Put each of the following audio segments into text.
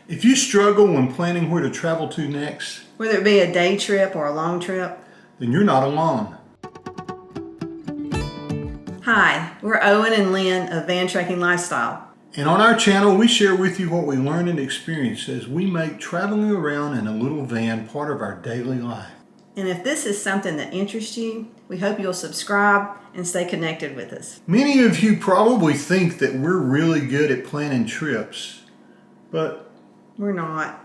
If you struggle when planning where to travel to next, Whether it be a day trip or a long trip. then you're not alone. Hi, we're Owen and Lynn of Van Trekking Lifestyle. And on our channel, we share with you what we learn and experience as we make traveling around in a little van part of our daily life. And if this is something that interests you, we hope you'll subscribe and stay connected with us. Many of you probably think that we're really good at planning trips, but We're not.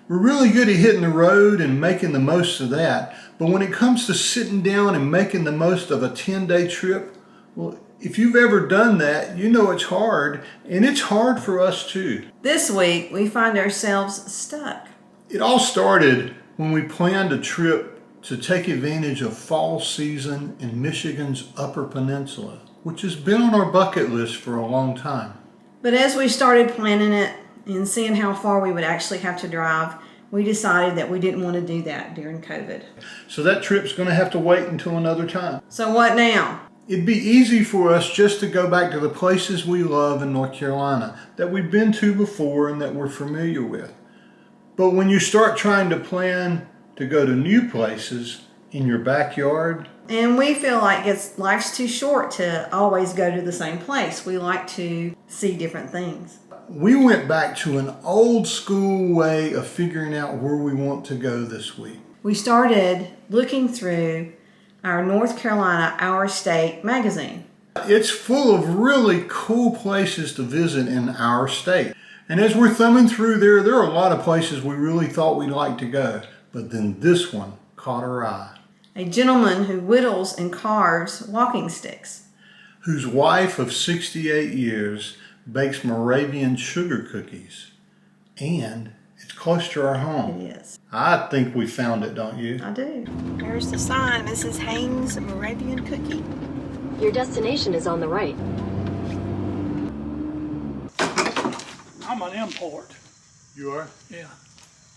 we're really good at hitting the road and making the most of that. But when it comes to sitting down and making the most of a 10-day trip, well, if you've ever done that, you know it's hard, and it's hard for us too. This week, we find ourselves stuck. It all started when we planned a trip to take advantage of fall season in Michigan's Upper Peninsula, which has been on our bucket list for a long time. But as we started planning it and seeing how far we would actually have to drive, we decided that we didn't want to do that during COVID. So that trip's going to have to wait until another time. So what now? It'd be easy for us just to go back to the places we love in North Carolina that we've been to before and that we're familiar with. But when you start trying to plan to go to new places in your backyard, And we feel like life's too short to always go to the same place. We like to see different things. we went back to an old school way of figuring out where we want to go this week. We started looking through our North Carolina Our State magazine. It's full of really cool places to visit in our state. And as we're thumbing through there are a lot of places we really thought we'd like to go. But then this one caught our eye. A gentleman who whittles and carves walking sticks. Whose wife of 68 years bakes Moravian sugar cookies. And it's close to our home. It is. I think we found it, don't you? I do. There's the sign. This is Hanes Moravian Cookie. Your destination is on the right. I'm an import. You are? Yeah.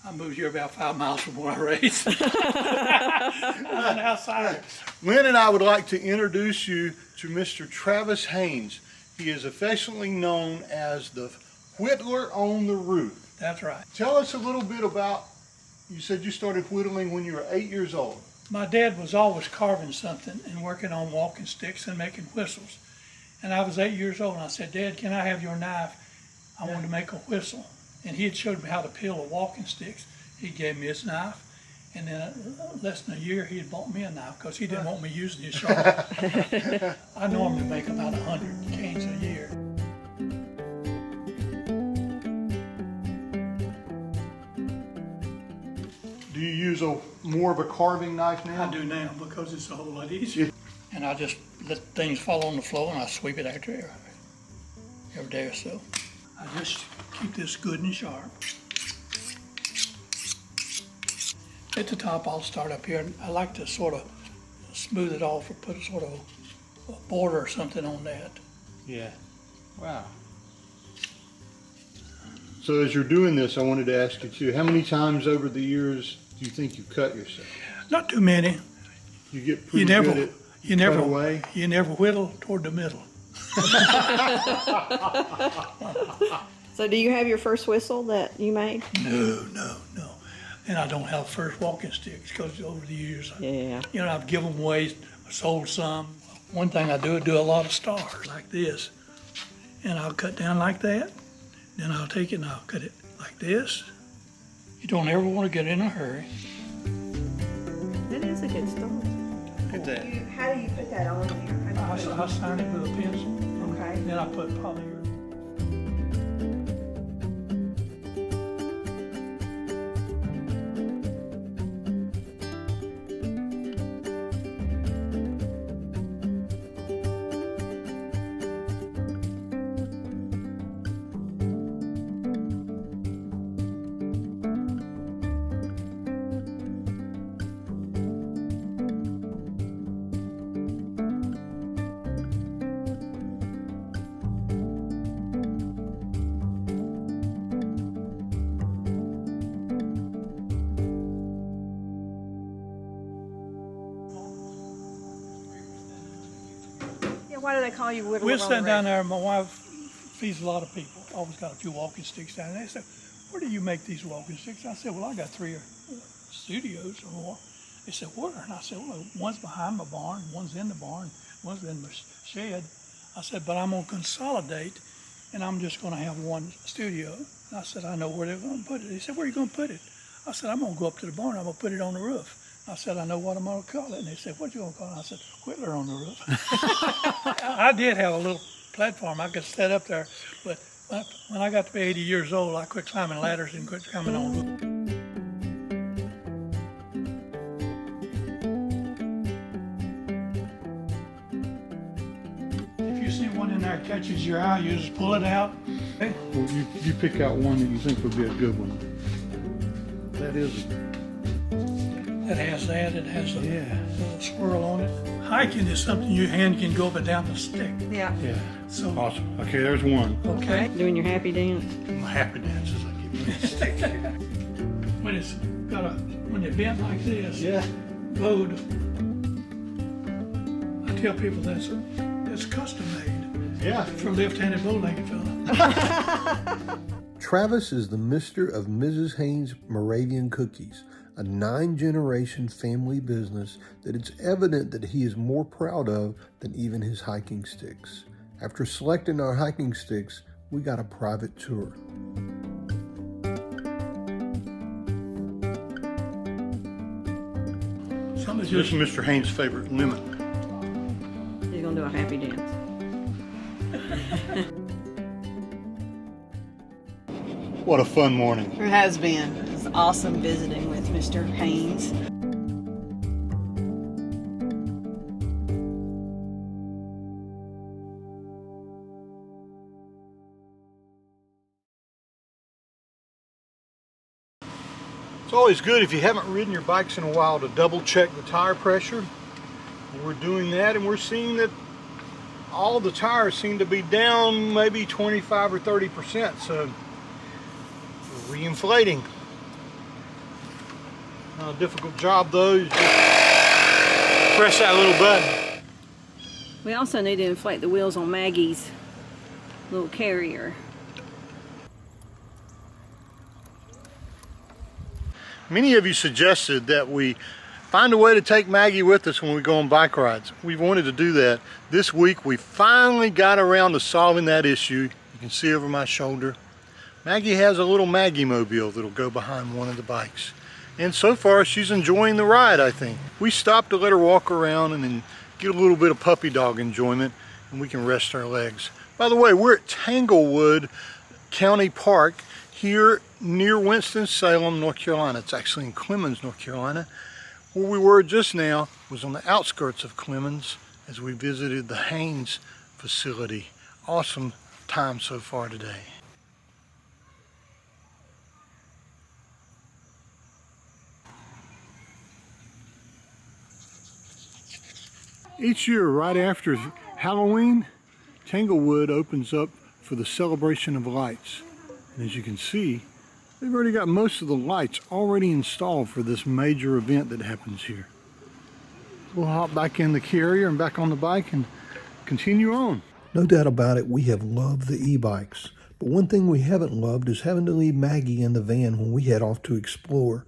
I moved here about 5 miles from where I raised. I'm an outsider. Lynn and I would like to introduce you to Mr. Travis Hanes. He is affectionately known as the Whittler on the Roof. That's right. Tell us a little bit about, you said you started whittling when you were 8 years old. My dad was always carving something and working on walking sticks and making whistles. And I was 8 years old and I said, Dad, can I have your knife? I want to make a whistle. And he had showed me how to peel a walking sticks. He gave me his knife. And then less than a year, he had bought me a knife because he didn't want me using his sharp. I normally make about 100 canes a year. Do you use more of a carving knife now? I do now because it's a whole lot easier. And I just let things fall on the floor and I sweep it after every day or so. I just keep this good and sharp. At the top, I'll start up here. I like to sort of smooth it off or put a sort of a border or something on that. Yeah. Wow. So as you're doing this, I wanted to ask you too, how many times over the years do you think you cut yourself? Not too many. You get pretty good at cut away? You never whittle toward the middle. So do you have your first whistle that you made? No. And I don't have first walking sticks because over the years, Yeah. I've given them away, sold some. One thing I do a lot of stars like this. And I'll cut down like that. Then I'll take it and I'll cut it like this. You don't ever want to get in a hurry. It is a good start. Look at that. How do you put that on here? I sign it with a pencil. Okay. Then I put polyurethane. Why do they call you Whittler We're on the sitting down Roof? there, my wife feeds a lot of people. Always got a few walking sticks down there. They said, where do you make these walking sticks? I said, well, I got 3 studios or more. They said, where? And I said, well, one's behind my barn, one's in the barn, one's in the shed. I said, but I'm going to consolidate, and I'm just going to have one studio. And I said, I know where they're going to put it. He said, where are you going to put it? I said, I'm going to go up to the barn. I'm going to put it on the roof. I said, I know what I'm going to call it. And they said, what you going to call it? I said, Whittler on the Roof. I did have a little platform I could set up there, but when I got to be 80 years old, I quit climbing ladders and quit climbing on roofs. If you see one in there that catches your eye, you just pull it out. Okay? Well, you pick out one that you think would be a good one. That is. It has that. It has a little swirl on it. Hiking is something your hand can go up and down the stick. Yeah. Yeah. So Awesome. Okay, there's one. okay. Doing your happy dance. My happy dances, I keep moving the stick. When it's got when it's bent like this, bowed. I tell people that's custom made. Yeah. For a left-handed bow-legged fella. Travis is the Mr. of Mrs. Hanes Moravian Cookies, a 9-generation family business that it's evident that he is more proud of than even his hiking sticks. After selecting our hiking sticks, we got a private tour. Somebody's This just is Mr. Haynes' favorite, lemon. He's gonna do a happy dance. What a fun morning. It has been. It's awesome visiting with Mr. Haynes. It's always good if you haven't ridden your bikes in a while to double check the tire pressure. And we're doing that, and we're seeing that all the tires seem to be down maybe 25 or 30%, so we're re-inflating. Not a difficult job though, you just press that little button. We also need to inflate the wheels on Maggie's little carrier. Many of you suggested that we find a way to take Maggie with us when we go on bike rides. We've wanted to do that. This week we finally got around to solving that issue. You can see over my shoulder. Maggie has a little Maggie mobile that'll go behind one of the bikes. And so far she's enjoying the ride, I think. We stopped to let her walk around and then get a little bit of puppy dog enjoyment, and we can rest our legs. By the way, we're at Tanglewood County Park here near Winston-Salem, North Carolina. It's actually in Clemmons, North Carolina. Where we were just now was on the outskirts of Clemmons as we visited the Hanes facility. Awesome time so far today. Each year right after Halloween, Tanglewood opens up for the celebration of lights. And as you can see, they've already got most of the lights already installed for this major event that happens here. We'll hop back in the carrier and back on the bike and continue on. No doubt about it, we have loved the e-bikes. But one thing we haven't loved is having to leave Maggie in the van when we head off to explore.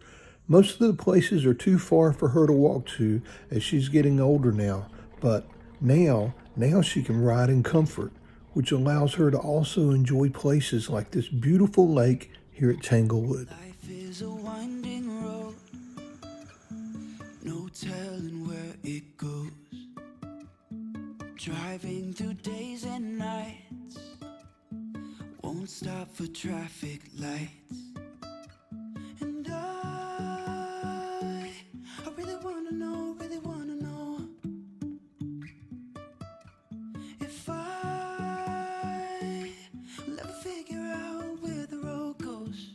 Most of the places are too far for her to walk to as she's getting older now. But now she can ride in comfort, which allows her to also enjoy places like this beautiful lake here at Tanglewood. Life is a winding road, no telling where it goes. Driving through days and nights, won't stop for traffic lights. And I really wanna know if I will ever figure out where the road goes.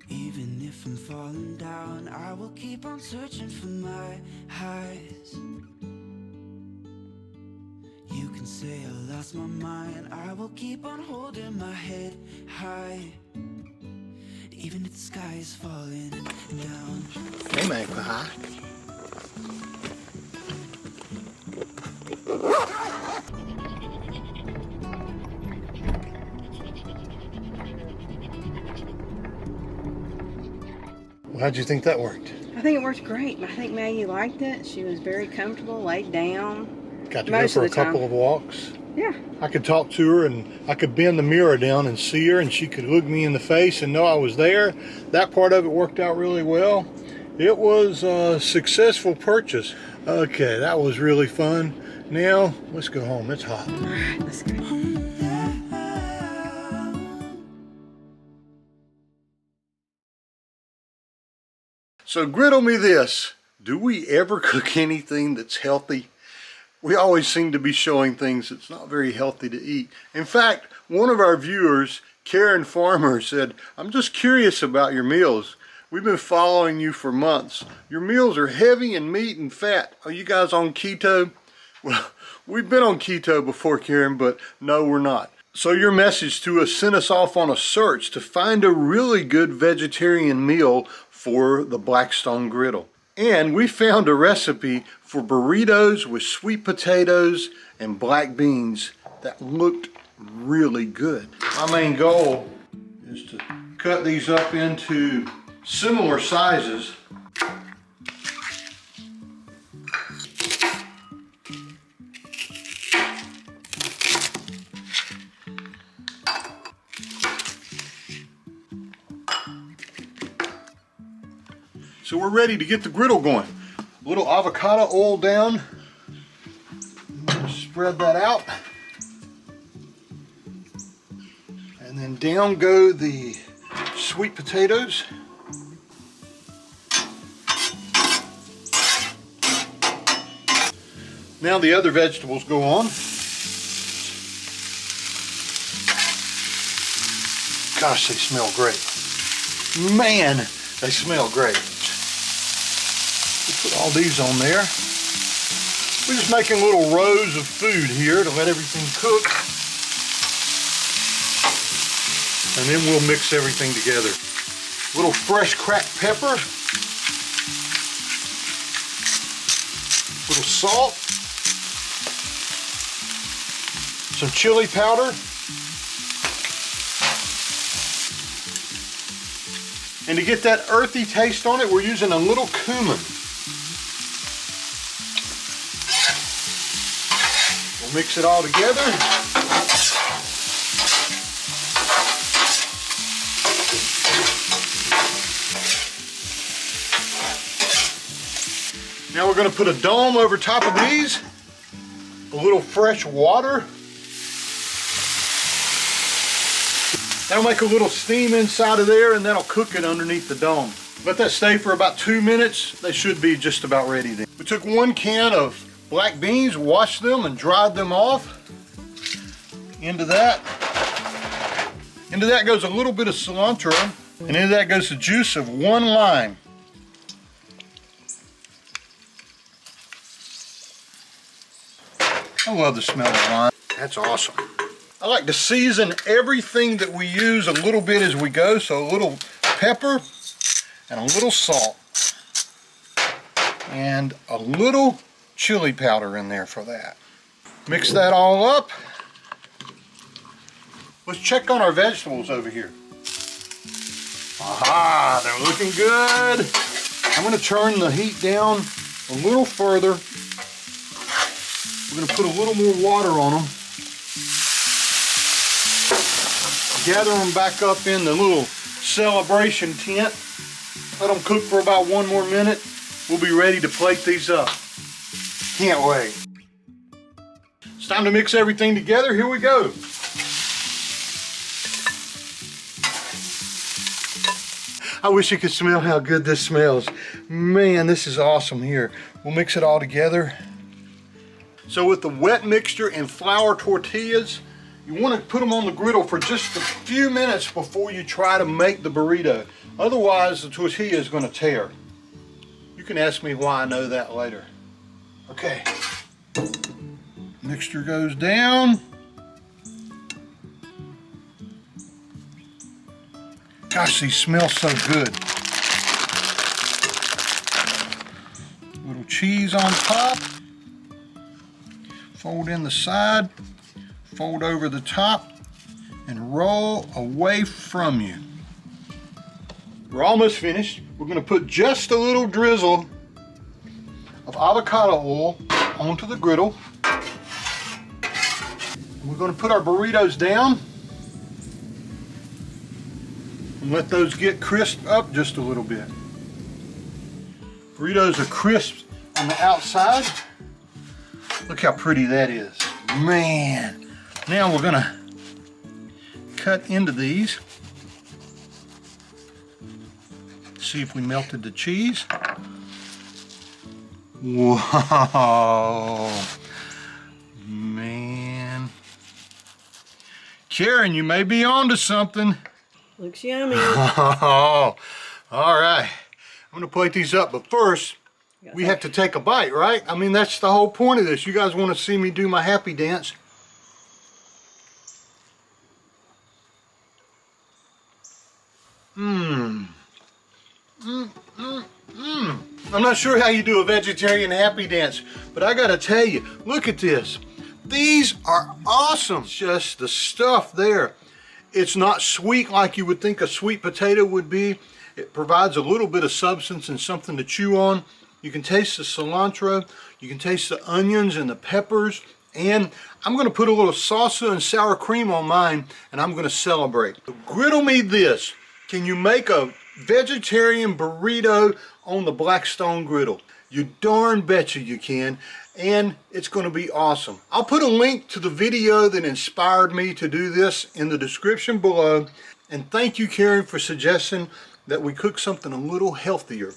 Even if I'm falling down, I will keep on searching for my highs. You can say I lost my mind, I will keep on holding my head high. Even if the sky is falling down. Hey, Magpie. Well, how'd you think that worked? I think it worked great. I think Maggie liked it. She was very comfortable, laid down. Got to Most go for of a the time. couple of walks. Yeah. I could talk to her and I could bend the mirror down and see her, and she could look me in the face and know I was there. That part of it worked out really well. It was a successful purchase. Okay, that was really fun. Now, let's go home. It's hot. All right, let's go. So griddle me this. Do we ever cook anything that's healthy? We always seem to be showing things that's not very healthy to eat. In fact, one of our viewers, Karen Farmer, said, I'm just curious about your meals. We've been following you for months. Your meals are heavy in meat and fat. Are you guys on keto? Well, we've been on keto before, Karen, but no, we're not. So your message to us sent us off on a search to find a really good vegetarian meal for the Blackstone griddle. And we found a recipe for burritos with sweet potatoes and black beans that looked really good. My main goal is to cut these up into similar sizes. So we're ready to get the griddle going. A little avocado oil down. Spread that out. And then down go the sweet potatoes. Now the other vegetables go on. Gosh, they smell great. Man, they smell great. Put all these on there. We're just making little rows of food here to let everything cook. And then we'll mix everything together. Little fresh cracked pepper. Little salt. Some chili powder. And to get that earthy taste on it, we're using a little cumin. We'll mix it all together. Now we're going to put a dome over top of these. A little fresh water. That'll make a little steam inside of there, and that'll cook it underneath the dome. Let that stay for about 2 minutes. They should be just about ready then. We took 1 can of black beans, washed them, and dried them off. Into that goes a little bit of cilantro, and into that goes the juice of 1 lime. I love the smell of lime. That's awesome. I like to season everything that we use a little bit as we go, so a little pepper and a little salt and a little chili powder in there for that. Mix that all up. Let's check on our vegetables over here. Aha, they're looking good. I'm going to turn the heat down a little further. We're going to put a little more water on them. Gather them back up in the little celebration tent. Let them cook for about 1 more minute. We'll be ready to plate these up. Can't wait. It's time to mix everything together. Here we go. I wish you could smell how good this smells. Man, this is awesome here. We'll mix it all together. So with the wet mixture and flour tortillas, you want to put them on the griddle for just a few minutes before you try to make the burrito. Otherwise, the tortilla is going to tear. You can ask me why I know that later. Okay. Mixture goes down. Gosh, these smell so good. Little cheese on top. Fold in the side. Fold over the top and roll away from you. We're almost finished. We're going to put just a little drizzle of avocado oil onto the griddle. We're going to put our burritos down and let those get crisped up just a little bit. Burritos are crisp on the outside. Look how pretty that is. Man. Now we're going to cut into these. See if we melted the cheese. Whoa. Man. Karen, you may be onto something. Looks yummy. Oh, all right. I'm gonna plate these up, but first, we have to take a bite, right? I mean, that's the whole point of this. You guys want to see me do my happy dance? I'm not sure how you do a vegetarian happy dance, but I gotta tell you, look at this. These are awesome. It's just the stuff there. It's not sweet like you would think a sweet potato would be. It provides a little bit of substance and something to chew on. You can taste the cilantro, you can taste the onions and the peppers, and I'm gonna put a little salsa and sour cream on mine, and I'm gonna celebrate. Griddle me this. Can you make a vegetarian burrito on the Blackstone griddle? You darn betcha you can, and it's going to be awesome. I'll put a link to the video that inspired me to do this in the description below, and thank you, Karen, for suggesting that we cook something a little healthier.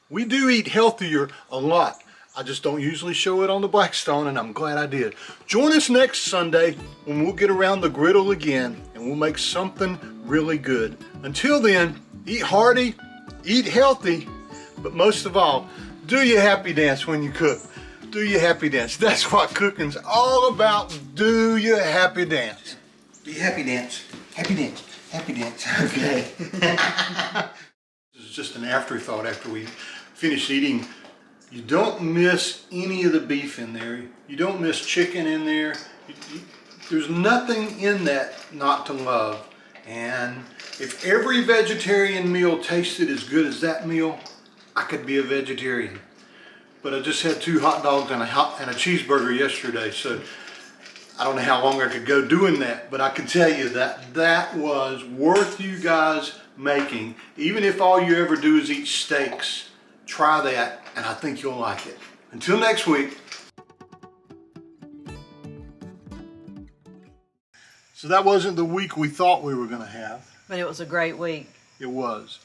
We do eat healthier a lot. I just don't usually show it on the Blackstone, and I'm glad I did. Join us next Sunday when we'll get around the griddle again and we'll make something really good. Until then, eat hearty, eat healthy, but most of all, do your happy dance when you cook. Do your happy dance. That's what cooking's all about. Do your happy dance. Do your happy dance. Happy dance. Happy dance. Okay. This is just an afterthought after we finish eating. You don't miss any of the beef in there. You don't miss chicken in there. There's nothing in that not to love. And if every vegetarian meal tasted as good as that meal, I could be a vegetarian. But I just had 2 hot dogs and a cheeseburger yesterday, so I don't know how long I could go doing that, but I can tell you that that was worth you guys making. Even if all you ever do is eat steaks, try that, and I think you'll like it. Until next week. So that wasn't the week we thought we were going to have. But it was a great week. It was.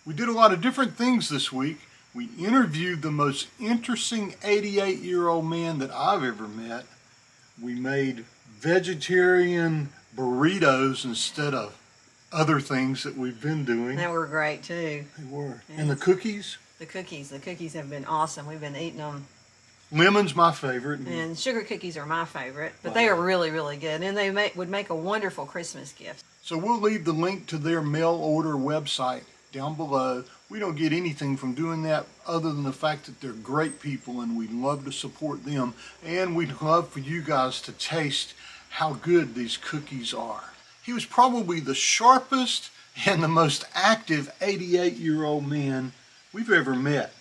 We did a lot of different things this week. We interviewed the most interesting 88-year-old man that I've ever met. We made vegetarian burritos instead of other things that we've been doing. They were great too. They were. Yeah. And the cookies? The cookies have been awesome. We've been eating them. Lemon's my favorite. And sugar cookies are my favorite, but they are really, really good. And they would make a wonderful Christmas gift. So we'll leave the link to their mail order website down below. We don't get anything from doing that other than the fact that they're great people and we'd love to support them. And we'd love for you guys to taste how good these cookies are. He was probably the sharpest and the most active 88-year-old man we've ever met.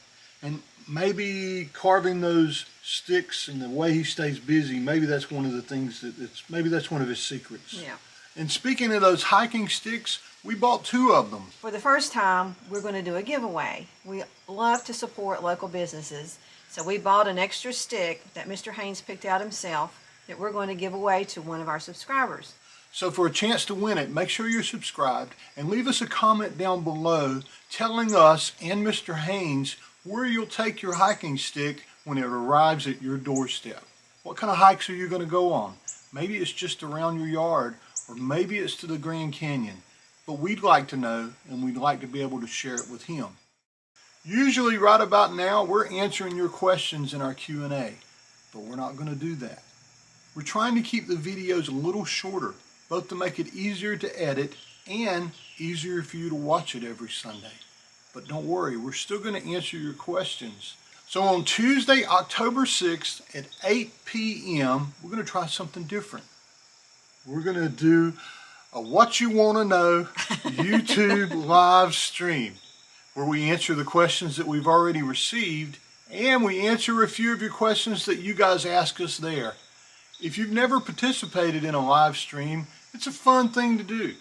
And maybe carving those sticks and the way he stays busy, maybe that's one of the things maybe that's one of his secrets. Yeah. And speaking of those hiking sticks, we bought 2 of them. For the first time, we're going to do a giveaway. We love to support local businesses, so we bought an extra stick that Mr. Hanes picked out himself that we're going to give away to one of our subscribers. So for a chance to win it, make sure you're subscribed and leave us a comment down below telling us and Mr. Hanes where you'll take your hiking stick when it arrives at your doorstep. What kind of hikes are you going to go on? Maybe it's just around your yard, or maybe it's to the Grand Canyon. But we'd like to know, and we'd like to be able to share it with him. Usually right about now, we're answering your questions in our Q&A, but we're not going to do that. We're trying to keep the videos a little shorter, both to make it easier to edit and easier for you to watch it every Sunday. But don't worry, we're still going to answer your questions. So on Tuesday, October 6th at 8 p.m., we're going to try something different. We're going to do a What You Want to Know YouTube live stream. where we answer the questions that we've already received, and we answer a few of your questions that you guys ask us there. If you've never participated in a live stream, it's a fun thing to do.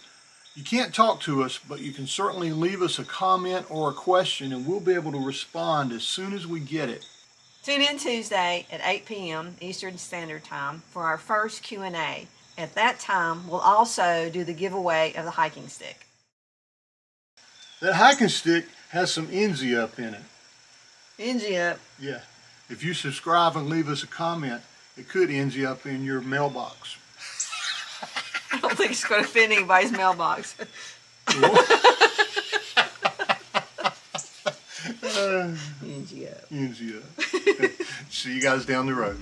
You can't talk to us, but you can certainly leave us a comment or a question, and we'll be able to respond as soon as we get it. Tune in Tuesday at 8 p.m. Eastern Standard Time for our first Q&A. At that time, we'll also do the giveaway of the hiking stick. That hiking stick has some Enzy up in it. Enzy up. Yeah. If you subscribe and leave us a comment, it could Enzy up in your mailbox. I don't think it's going to fit anybody's mailbox. Enzy up. See you guys down the road.